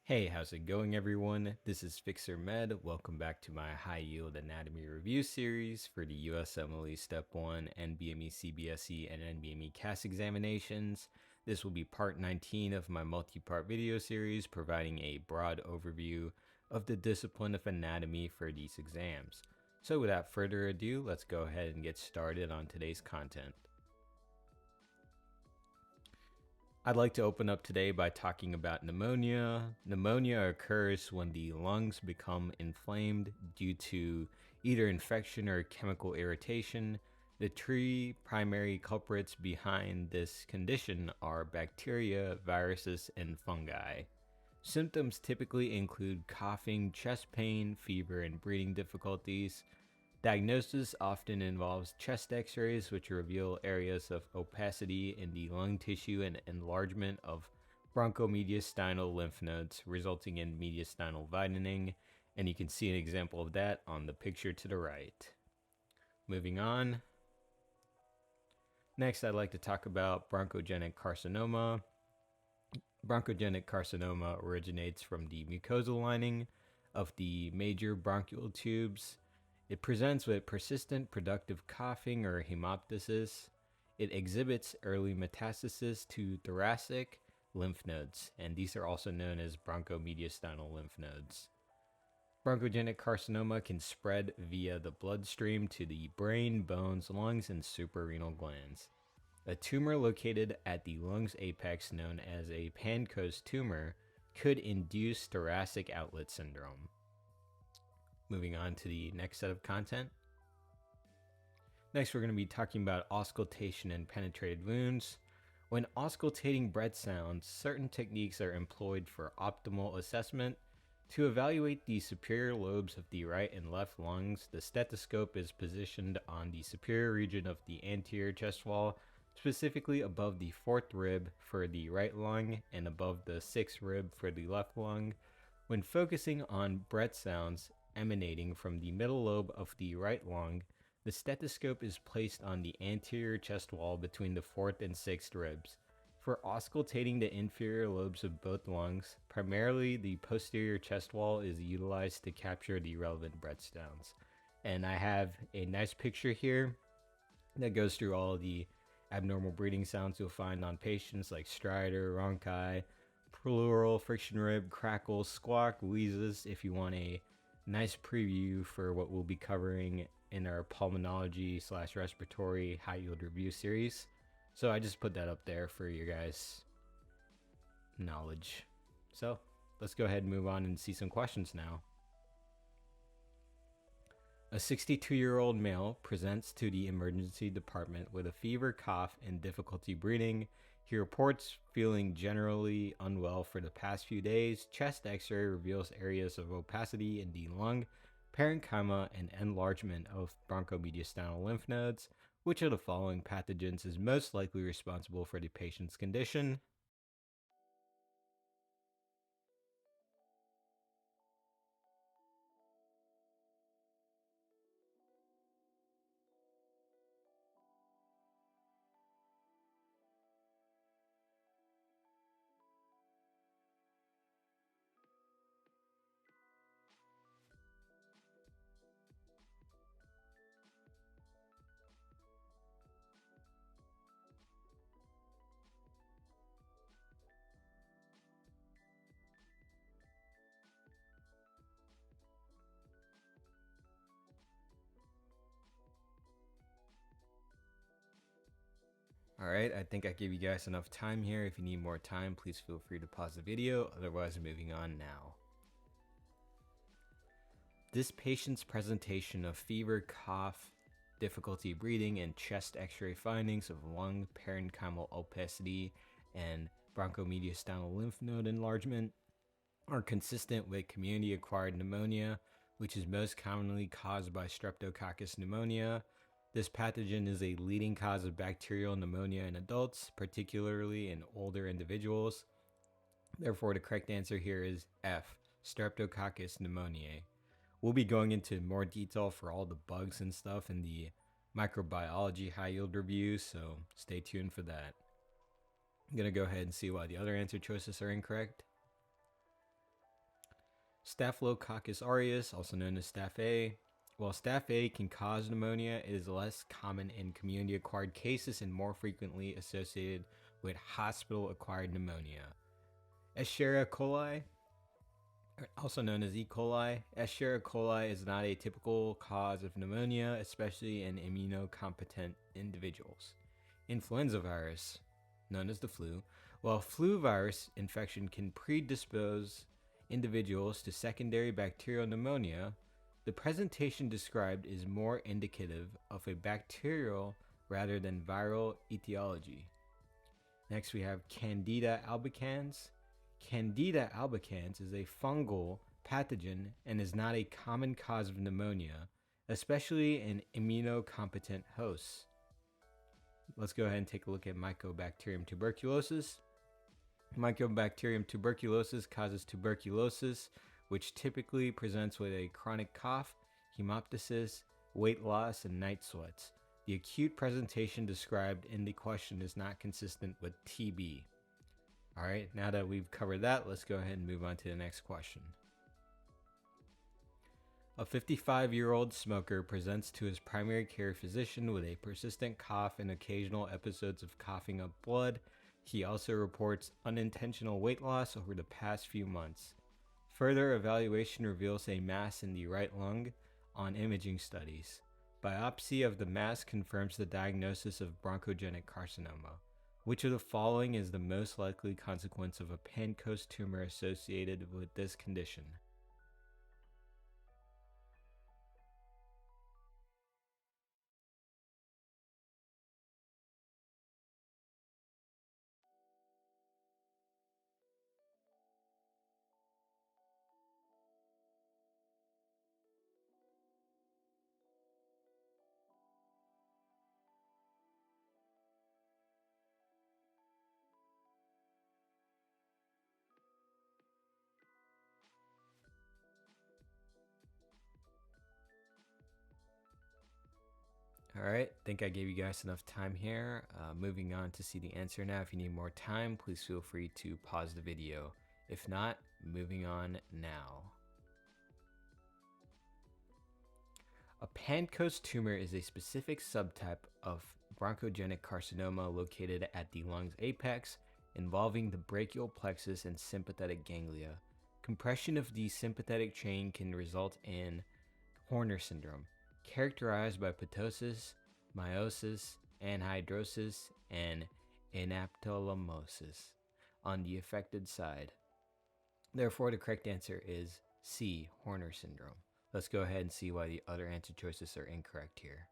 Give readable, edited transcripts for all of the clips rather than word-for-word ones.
Hey, how's it going, everyone? This is FixerMed. Welcome back to my high yield anatomy review series for the USMLE Step 1, NBME CBSE, and NBME CAS examinations. This will be part 19 of my multi-part video series providing a broad overview of the discipline of anatomy for these exams. So without further ado, let's go ahead and get started on today's content. I'd like to open up today by talking about pneumonia. Pneumonia occurs when the lungs become inflamed due to either infection or chemical irritation. The three primary culprits behind this condition are bacteria, viruses, and fungi. Symptoms typically include coughing, chest pain, fever, and breathing difficulties. Diagnosis often involves chest x-rays, which reveal areas of opacity in the lung tissue and enlargement of bronchomediastinal lymph nodes, resulting in mediastinal widening, and you can see an example of that on the picture to the right. Moving on. Next, I'd like to talk about bronchogenic carcinoma. Bronchogenic carcinoma originates from the mucosal lining of the major bronchial tubes. It presents with persistent productive coughing or hemoptysis. It exhibits early metastasis to thoracic lymph nodes, and these are also known as bronchomediastinal lymph nodes. Bronchogenic carcinoma can spread via the bloodstream to the brain, bones, lungs, and suprarenal glands. A tumor located at the lung's apex, known as a Pancoast tumor, could induce thoracic outlet syndrome. Moving on to the next set of content. Next, we're going to be talking about auscultation and penetrated wounds. When auscultating breath sounds, certain techniques are employed for optimal assessment. To evaluate the superior lobes of the right and left lungs, the stethoscope is positioned on the superior region of the anterior chest wall, specifically above the fourth rib for the right lung and above the sixth rib for the left lung. When focusing on breath sounds emanating from the middle lobe of the right lung, the stethoscope is placed on the anterior chest wall between the fourth and sixth ribs. For auscultating the inferior lobes of both lungs, primarily the posterior chest wall is utilized to capture the relevant breath sounds. And I have a nice picture here that goes through all of the abnormal breathing sounds you'll find on patients like stridor, rhonchi, pleural, friction rib, crackle, squawk, wheezes. If you want a nice preview for what we'll be covering in our pulmonology / respiratory high yield review series. So I just put that up there for your guys' knowledge. So let's go ahead and move on and see some questions now. A 62-year-old male presents to the emergency department with a fever, cough, and difficulty breathing. He reports feeling generally unwell for the past few days. Chest x-ray reveals areas of opacity in the lung, parenchyma, and enlargement of bronchomediastinal lymph nodes. Which of the following pathogens is most likely responsible for the patient's condition? Alright, I think I gave you guys enough time here. If you need more time, please feel free to pause the video. Otherwise, moving on now. This patient's presentation of fever, cough, difficulty breathing, and chest x-ray findings of lung parenchymal opacity and bronchomediastinal lymph node enlargement are consistent with community-acquired pneumonia, which is most commonly caused by Streptococcus pneumonia. This pathogen is a leading cause of bacterial pneumonia in adults, particularly in older individuals. Therefore, the correct answer here is F, Streptococcus pneumoniae. We'll be going into more detail for all the bugs and stuff in the microbiology high yield review, so stay tuned for that. I'm going to go ahead and see why the other answer choices are incorrect. Staphylococcus aureus, also known as Staph A. While Staph A can cause pneumonia, it is less common in community-acquired cases and more frequently associated with hospital-acquired pneumonia. Escherichia coli, also known as E. coli. Escherichia coli is not a typical cause of pneumonia, especially in immunocompetent individuals. Influenza virus, known as the flu. While flu virus infection can predispose individuals to secondary bacterial pneumonia, the presentation described is more indicative of a bacterial rather than viral etiology. Next we have Candida albicans. Candida albicans is a fungal pathogen and is not a common cause of pneumonia, especially in immunocompetent hosts. Let's go ahead and take a look at Mycobacterium tuberculosis. Mycobacterium tuberculosis causes tuberculosis, which typically presents with a chronic cough, hemoptysis, weight loss, and night sweats. The acute presentation described in the question is not consistent with TB. Alright, now that we've covered that, let's go ahead and move on to the next question. A 55-year-old smoker presents to his primary care physician with a persistent cough and occasional episodes of coughing up blood. He also reports unintentional weight loss over the past few months. Further evaluation reveals a mass in the right lung on imaging studies. Biopsy of the mass confirms the diagnosis of bronchogenic carcinoma. Which of the following is the most likely consequence of a Pancoast tumor associated with this condition? Alright, think I gave you guys enough time here. Moving on to see the answer now. If you need more time, please feel free to pause the video. If not, moving on now. A Pancoast tumor is a specific subtype of bronchogenic carcinoma located at the lung's apex, involving the brachial plexus and sympathetic ganglia. Compression of the sympathetic chain can result in Horner syndrome, characterized by ptosis, meiosis, anhidrosis, and anaptolamosis on the affected side. Therefore, the correct answer is C, Horner syndrome. Let's go ahead and see why the other answer choices are incorrect here.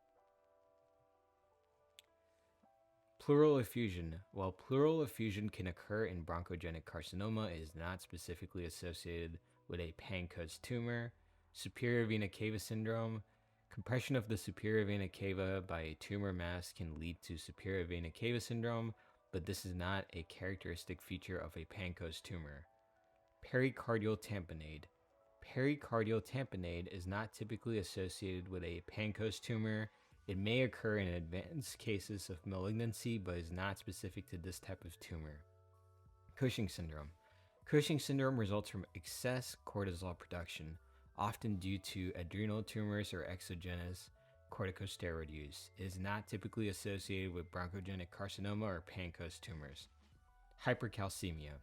Pleural effusion. While pleural effusion can occur in bronchogenic carcinoma, it is not specifically associated with a Pancoast tumor. Superior vena cava syndrome. Compression of the superior vena cava by a tumor mass can lead to superior vena cava syndrome, but this is not a characteristic feature of a Pancoast tumor. Pericardial tamponade. Pericardial tamponade is not typically associated with a Pancoast tumor. It may occur in advanced cases of malignancy, but is not specific to this type of tumor. Cushing syndrome. Cushing syndrome results from excess cortisol production, often due to adrenal tumors or exogenous corticosteroid use. It is not typically associated with bronchogenic carcinoma or Pancoast tumors. Hypercalcemia.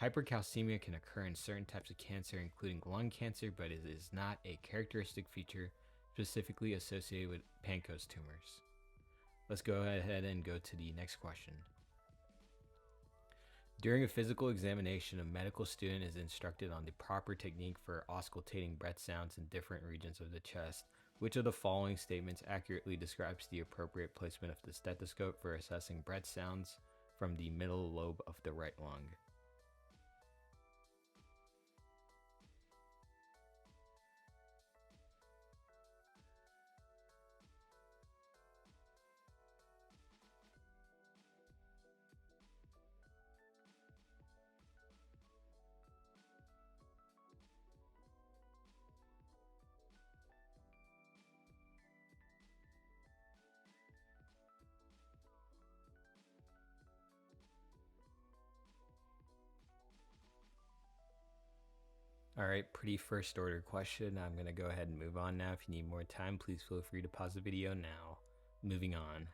Hypercalcemia can occur in certain types of cancer, including lung cancer, but it is not a characteristic feature specifically associated with Pancoast tumors. Let's go ahead and go to the next question. During a physical examination, a medical student is instructed on the proper technique for auscultating breath sounds in different regions of the chest. Which of the following statements accurately describes the appropriate placement of the stethoscope for assessing breath sounds from the middle lobe of the right lung? All right, pretty first order question. I'm going to go ahead and move on now. If you need more time, please feel free to pause the video now. Moving on.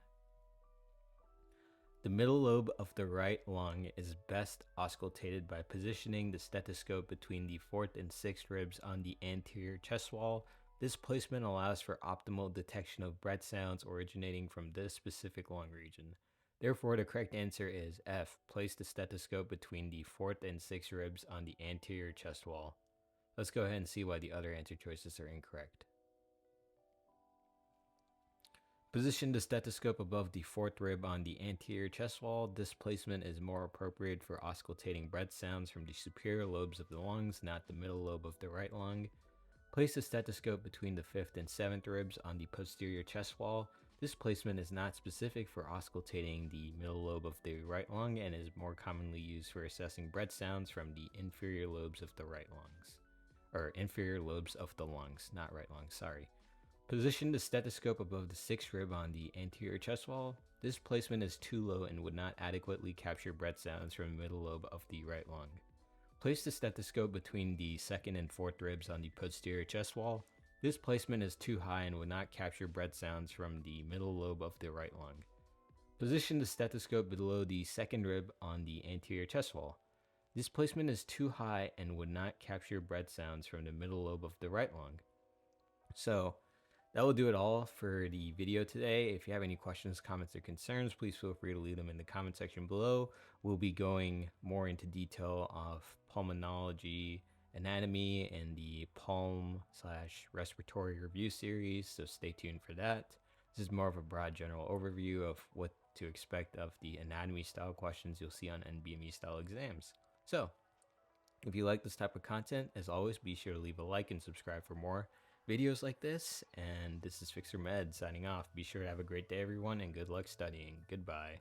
The middle lobe of the right lung is best auscultated by positioning the stethoscope between the 4th and 6th ribs on the anterior chest wall. This placement allows for optimal detection of breath sounds originating from this specific lung region. Therefore, the correct answer is F. Place the stethoscope between the 4th and 6th ribs on the anterior chest wall. Let's go ahead and see why the other answer choices are incorrect. Position the stethoscope above the 4th rib on the anterior chest wall. This placement is more appropriate for auscultating breath sounds from the superior lobes of the lungs, not the middle lobe of the right lung. Place the stethoscope between the 5th and 7th ribs on the posterior chest wall. This placement is not specific for auscultating the middle lobe of the right lung and is more commonly used for assessing breath sounds from the inferior lobes of the right lungs. Or inferior lobes of the lungs, not right lungs, sorry. Position the stethoscope above the 6th rib on the anterior chest wall. This placement is too low and would not adequately capture breath sounds from the middle lobe of the right lung. Place the stethoscope between the 2nd and 4th ribs on the posterior chest wall. This placement is too high and would not capture breath sounds from the middle lobe of the right lung. Position the stethoscope below the 2nd rib on the anterior chest wall. This placement is too high and would not capture breath sounds from the middle lobe of the right lung. So that will do it all for the video today. If you have any questions, comments, or concerns, please feel free to leave them in the comment section below. We'll be going more into detail of pulmonology anatomy and the pulm/respiratory review series, so stay tuned for that. This is more of a broad general overview of what to expect of the anatomy style questions you'll see on NBME style exams. So, if you like this type of content, as always, be sure to leave a like and subscribe for more videos like this. And this is FixerMed signing off. Be sure to have a great day, everyone, and good luck studying. Goodbye.